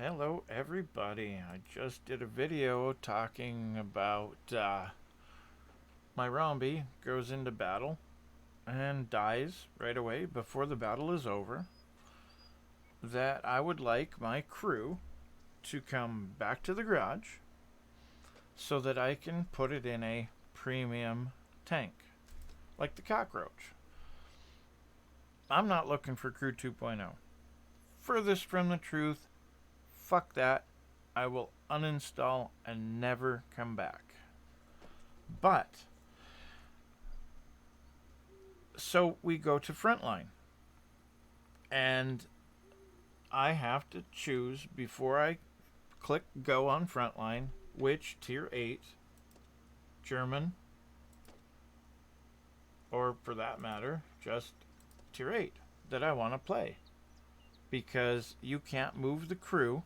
Hello, everybody. I just did a video talking about my Rombi goes into battle and dies right away before the battle is over. That I would like my crew to come back to the garage so that I can put it in a premium tank, like the cockroach. I'm not looking for Crew 2.0. Furthest from the truth, fuck that. I will uninstall and never come back. But, so we go to Frontline. And I have to choose before I click go on Frontline which tier 8 German, or for that matter, just tier 8 that I want to play. Because you can't move the crew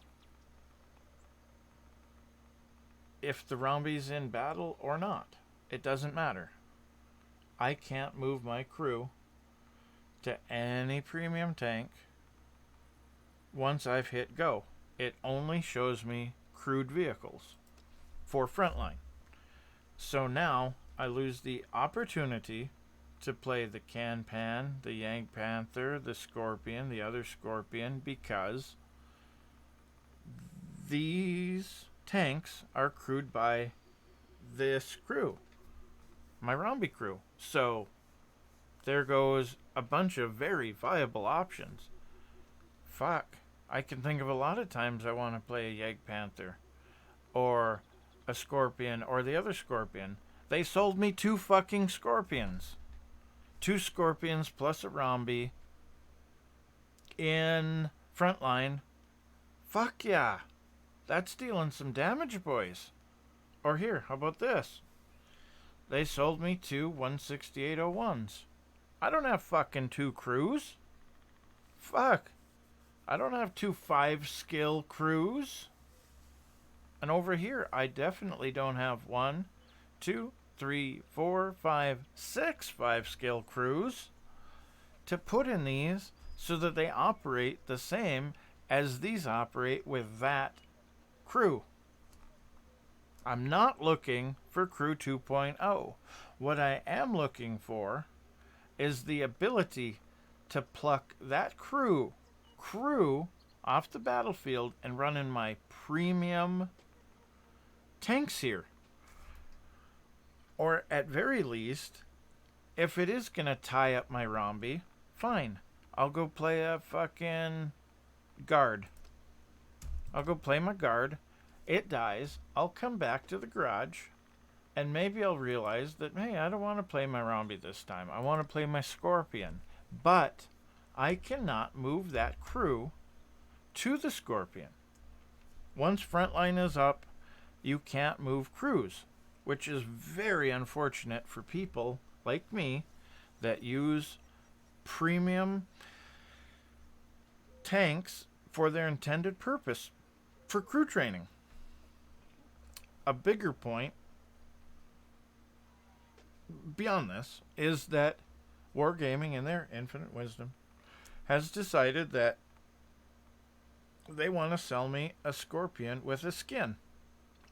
if the Rombi's in battle or not. It doesn't matter. I can't move my crew to any premium tank once I've hit go. It only shows me crewed vehicles for Frontline. So now I lose the opportunity to play the Can-Pan, the Yank Panther, the Scorpion, the other Scorpion, because these tanks are crewed by this crew, my Rombi crew. So there goes a bunch of very viable options. Fuck. I can think of a lot of times I want to play a Yank Panther or a Scorpion or the other Scorpion. They sold me 2 fucking Scorpions. 2 Scorpions plus a Rombi in Frontline. Fuck yeah. That's dealing some damage, boys. Or here, how about this? They sold me 2 16801s. I don't have fucking 2 crews. Fuck. I don't have 2 5-skill crews. And over here, I definitely don't have 1, 2, 3, 4, 5, 6 5-skill crews to put in these so that they operate the same as these operate with that crew. I'm not looking for Crew 2.0. What I am looking for is the ability to pluck that crew off the battlefield and run in my premium tanks here. Or at very least, if it is going to tie up my Rombi, fine. I'll go play a fucking guard. I'll go play my guard. It dies. I'll come back to the garage. And maybe I'll realize that, hey, I don't want to play my Rombi this time. I want to play my Scorpion. But I cannot move that crew to the Scorpion. Once Frontline is up, you can't move crews, which is very unfortunate for people like me that use premium tanks for their intended purpose, for crew training. A bigger point beyond this is that Wargaming, in their infinite wisdom, has decided that they want to sell me a Scorpion with a skin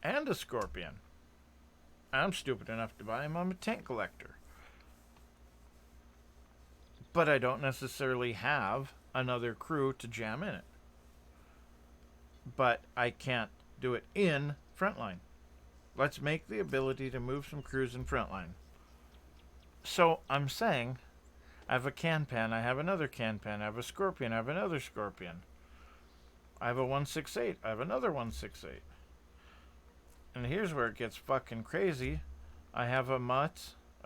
and a Scorpion. I'm stupid enough to buy them. I'm a tank collector. But I don't necessarily have another crew to jam in it. But I can't do it in Frontline. Let's make the ability to move some crews in Frontline. So I'm saying I have a Can-Pan, I have another Can-Pan, I have a Scorpion, I have another Scorpion. I have a 168, I have another 168. And here's where it gets fucking crazy. I have a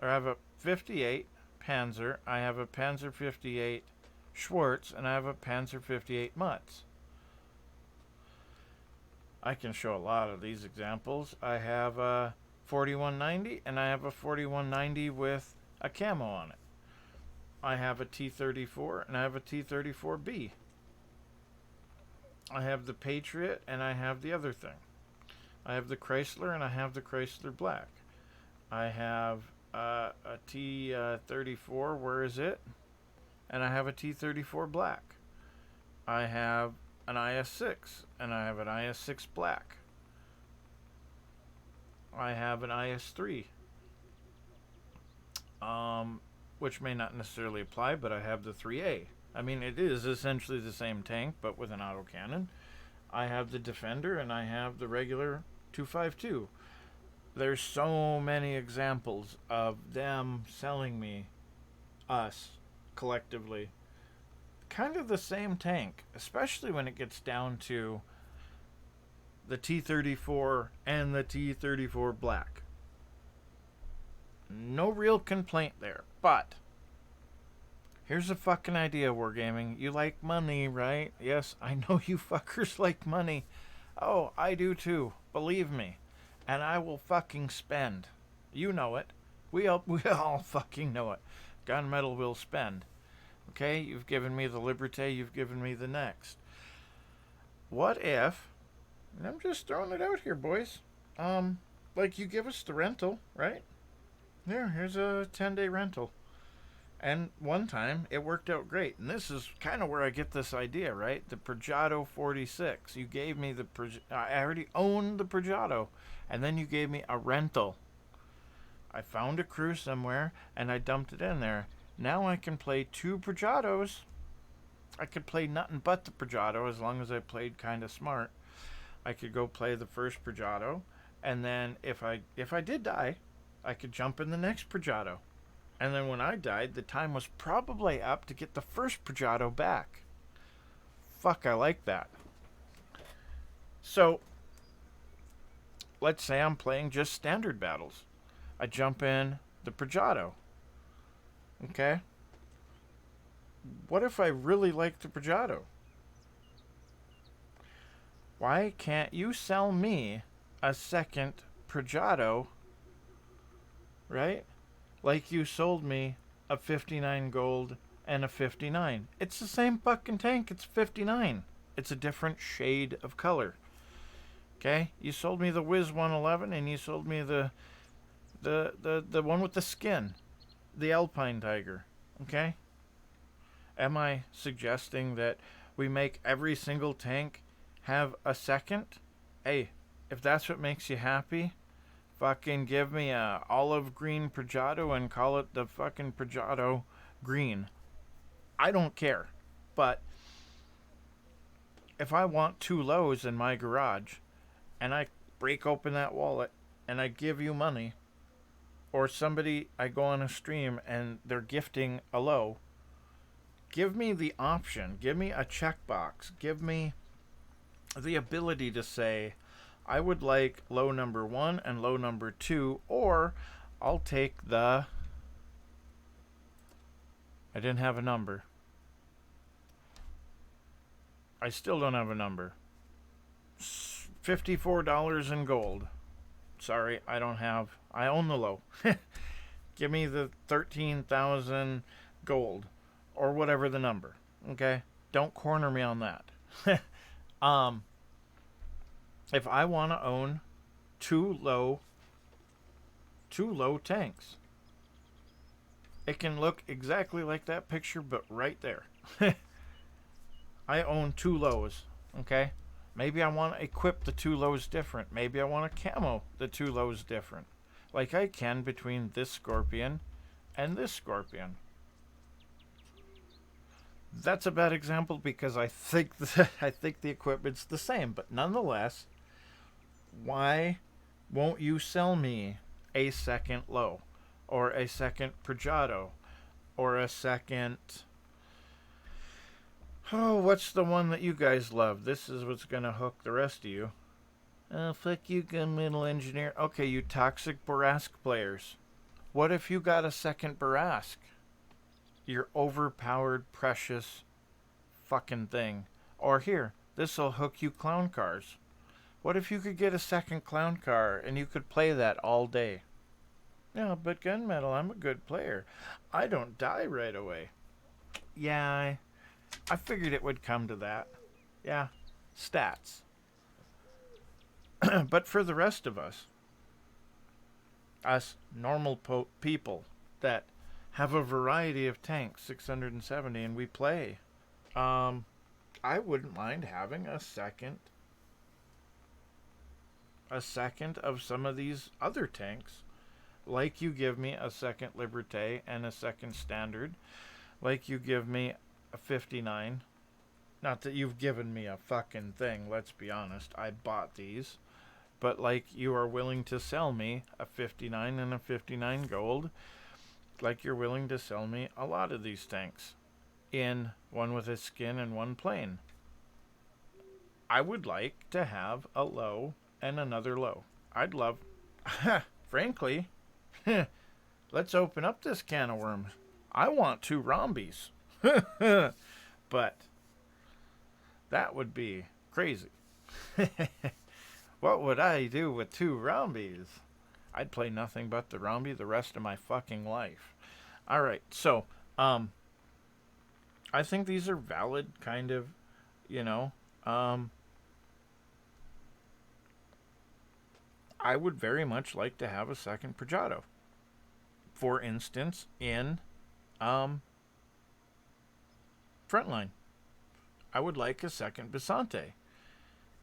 I have a 58 Panzer, I have a Panzer 58 Schwartz, and I have a Panzer 58 Mutz. I can show a lot of these examples. I have a 4190, and I have a 4190 with a camo on it. I have a T-34, and I have a T-34B. I have the Patriot, and I have the other thing. I have the Chrysler, and I have the Chrysler Black. I have a T-34, where is it? And I have a T-34 Black. I have an IS-6, and I have an IS-6 black. I have an IS-3, which may not necessarily apply, but I have the 3A. I mean, it is essentially the same tank, but with an autocannon. I have the Defender, and I have the regular 252. There's so many examples of them selling me, us, collectively, kind of the same tank, especially when it gets down to the T-34 and the T-34 black. No real complaint there, but here's a fucking idea, Wargaming. You like money, right? Yes, I know you fuckers like money. Oh, I do too, believe me. And I will fucking spend. You know it. We all fucking know it. Gunmetal will spend. Okay, you've given me the Liberté, you've given me the next. What if, and I'm just throwing it out here, boys, like you give us the rental, right? Here's a 10-day rental. And one time, it worked out great. And this is kind of where I get this idea, right? The Progetto 46. You gave me the... I already owned the Progetto. And then you gave me a rental. I found a crew somewhere, and I dumped it in there. Now I can play 2 Progettos. I could play nothing but the Progetto as long as I played kind of smart. I could go play the first Progetto. And then if I did die, I could jump in the next Progetto. And then when I died, the time was probably up to get the first Progetto back. Fuck, I like that. So, let's say I'm playing just standard battles. I jump in the Progetto. Okay? What if I really like the Progetto? Why can't you sell me a second Progetto, right? Like you sold me a 59 gold and a 59. It's the same fucking tank. It's 59. It's a different shade of color. Okay? You sold me the Wiz 111 and you sold me the one with the skin. The Alpine Tiger. Okay? Am I suggesting that we make every single tank have a second? Hey, if that's what makes you happy, fucking give me a olive green Progetto and call it the fucking Progetto green. I don't care. But if I want 2 LOWEs in my garage and I break open that wallet and I give you money, or somebody, I go on a stream and they're gifting a LOWE, give me the option. Give me a checkbox. Give me the ability to say, I would like LOWE number 1 and LOWE number 2, or I'll take the... I didn't have a number. I still don't have a number. $54 in gold. Sorry, I don't have... I own the LOWE. Give me the 13,000 gold, or whatever the number. Okay? Don't corner me on that. If I want to own 2 LOWE tanks, it can look exactly like that picture, but right there. I own 2 LOWEs, okay? Maybe I want to equip the 2 LOWEs different. Maybe I want to camo the 2 LOWEs different. Like I can between this Scorpion and this Scorpion. That's a bad example because I think the equipment's the same, but nonetheless, why won't you sell me a second LOWE, or a second Progetto, or a second... Oh, what's the one that you guys love? This is what's gonna hook the rest of you. Oh, fuck you, gunmetal engineer. Okay, you toxic Barask players. What if you got a second Barask? Your overpowered, precious fucking thing. Or here, this'll hook you clown cars. What if you could get a second clown car and you could play that all day? Yeah, but gunmetal, I'm a good player. I don't die right away. Yeah, I figured it would come to that. Yeah, stats. But for the rest of us normal people that have a variety of tanks, 670, and we play, I I wouldn't mind having a second of some of these other tanks. Like you give me a second Liberté and a second Standard. Like you give me a 59. Not that you've given me a fucking thing, let's be honest. I bought these. But like you are willing to sell me a 59 and a 59 gold. Like you're willing to sell me a lot of these tanks. In one with a skin and one plain. I would like to have a low and another low. I'd love, frankly, let's open up this can of worms. I want 2 rhombies. But that would be crazy. What would I do with 2 rhombies? I'd play nothing but the rhombi the rest of my fucking life. Alright, so, I think these are valid kind of, you know, I would very much like to have a second Prajado. For instance, in Frontline. I would like a second Basante.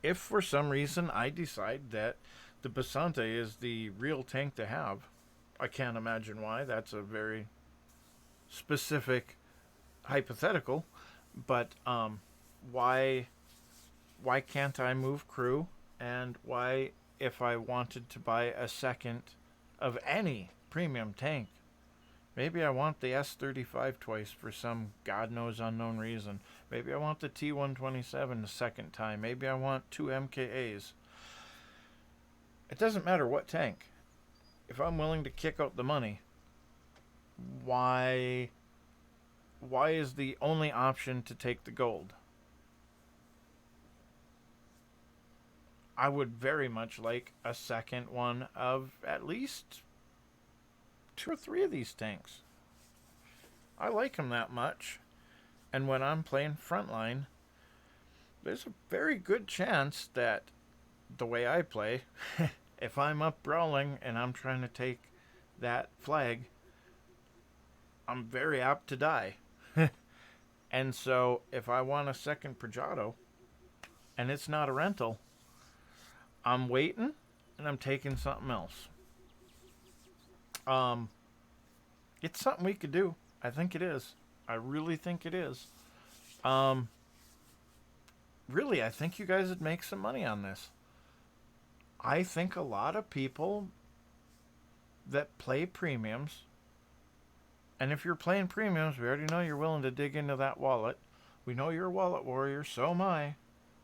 If for some reason I decide that the Basante is the real tank to have, I can't imagine why. That's a very specific hypothetical. But why can't I move crew? And why, if I wanted to buy a second of any premium tank, maybe I want the S35 twice for some God knows unknown reason. Maybe I want the T127 the second time. Maybe I want 2 MKAs. It doesn't matter what tank. If I'm willing to kick out the money, why is the only option to take the gold? I would very much like a second one of at least 2 or 3 of these tanks. I like them that much. And when I'm playing Frontline, there's a very good chance that the way I play, if I'm up brawling and I'm trying to take that flag, I'm very apt to die. And so if I want a second Prajado and it's not a rental, I'm waiting and I'm taking something else. It's something we could do. I think it is. I really think it is. Really, I think you guys would make some money on this. I think a lot of people that play premiums, and if you're playing premiums, we already know you're willing to dig into that wallet. We know you're a wallet warrior, so am I.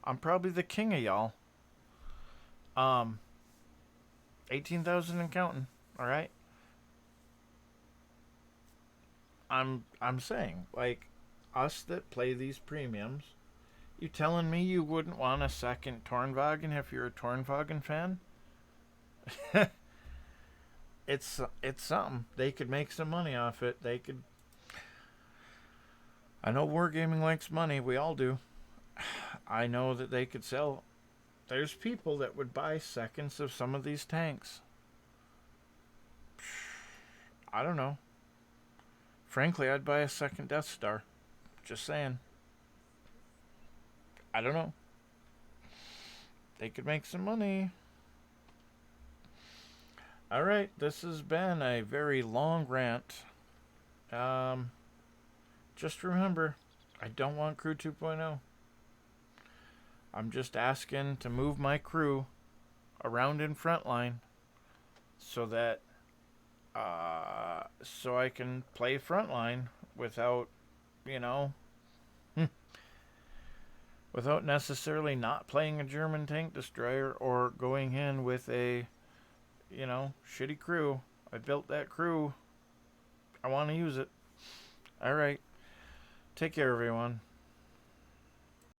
I'm probably the king of y'all. 18,000 and counting, all right? I'm saying, like, us that play these premiums, you telling me you wouldn't want a second Tornwagen if you're a Tornwagen fan? It's something. They could make some money off it. They could. I know Wargaming likes money. We all do. I know that they could sell. There's people that would buy seconds of some of these tanks. I don't know. Frankly, I'd buy a second Death Star. Just saying. I don't know. They could make some money. Alright, this has been a very long rant. Just remember, I don't want Crew 2.0. I'm just asking to move my crew around in Frontline so that so I can play Frontline without, you know, without necessarily not playing a German tank destroyer or going in with a, you know, shitty crew. I built that crew. I want to use it. All right. Take care, everyone.